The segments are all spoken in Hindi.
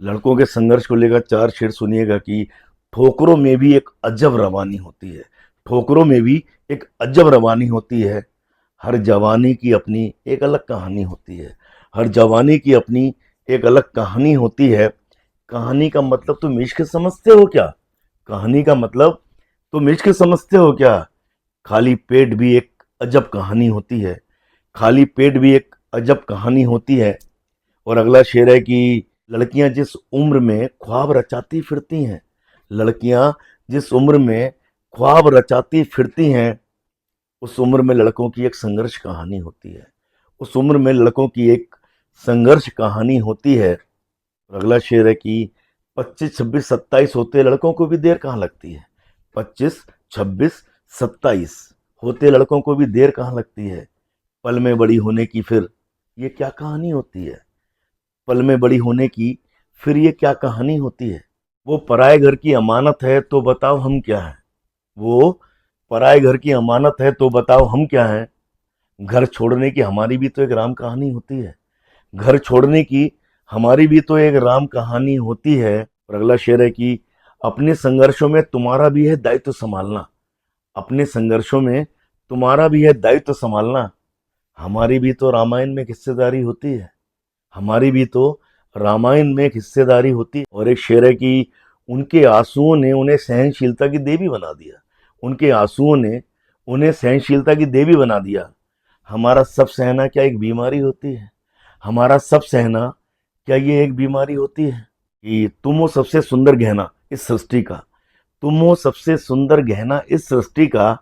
लड़कों के संघर्ष को लेकर चार शेर सुनिएगा कि ठोकरों में भी एक अजब रवानी होती है। ठोकरों में भी एक अजब रवानी होती है। हर जवानी की अपनी एक अलग कहानी होती है। हर जवानी की अपनी एक अलग कहानी होती है। कहानी का मतलब तुम इश्क समझते हो क्या? कहानी का मतलब तुम इश्क समझते हो क्या? खाली पेट भी एक अजब कहानी होती है। खाली पेट भी एक अजब कहानी होती है। और अगला शेर है कि लड़कियां जिस उम्र में ख्वाब रचाती फिरती हैं, लड़कियां जिस उम्र में ख्वाब रचाती फिरती हैं, उस उम्र में लड़कों की एक संघर्ष कहानी होती है। उस उम्र में लड़कों की एक संघर्ष कहानी होती है। और अगला शेर है कि 25, 26, 27 होते लड़कों को भी देर कहाँ लगती है। 25, 26, 27 होते लड़कों को भी देर कहाँ लगती है। पल में बड़ी होने की फिर ये क्या कहानी होती है। पल में बड़ी होने की फिर ये क्या कहानी होती है। वो पराए घर की अमानत है तो बताओ हम क्या हैं। वो पराए घर की अमानत है तो बताओ हम क्या हैं। घर छोड़ने की हमारी भी तो एक राम कहानी होती है। घर छोड़ने की हमारी भी तो एक राम कहानी होती है। और अगला शेर है कि अपने संघर्षों में तुम्हारा भी है दायित्व संभालना। अपने संघर्षों में तुम्हारा भी है दायित्व संभालना। हमारी भी तो रामायण में एक हिस्सेदारी होती है। हमारी भी तो रामायण में एक हिस्सेदारी होती है। और एक शेर है कि उनके आंसुओं ने उन्हें सहनशीलता की देवी बना दिया। उनके आंसुओं ने उन्हें सहनशीलता की देवी बना दिया। हमारा सब सहना क्या एक बीमारी होती है। हमारा सब सहना क्या ये एक बीमारी होती है। कि तुम हो सबसे सुंदर गहना इस सृष्टि का। तुम हो सबसे सुंदर गहना इस सृष्टि का।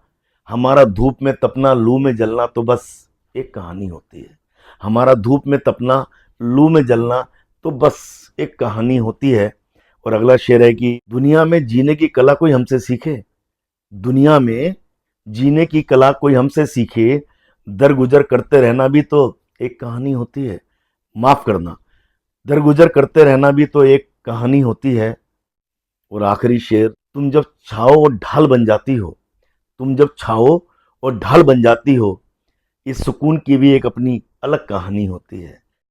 हमारा धूप में तपना लू में जलना तो बस एक कहानी होती है। हमारा धूप में तपना लू में जलना तो बस एक कहानी होती है। और अगला शेर है कि दुनिया में जीने की कला कोई हमसे सीखे। दुनिया में जीने की कला कोई हमसे सीखे। दरगुजर करते रहना भी तो एक कहानी होती है। माफ करना, दरगुजर करते रहना भी तो एक कहानी होती है। और आखिरी शेर, तुम जब छाओ और ढाल बन जाती हो। तुम जब छाओ और ढाल बन जाती हो, इस सुकून की भी एक अपनी अलग कहानी होती है।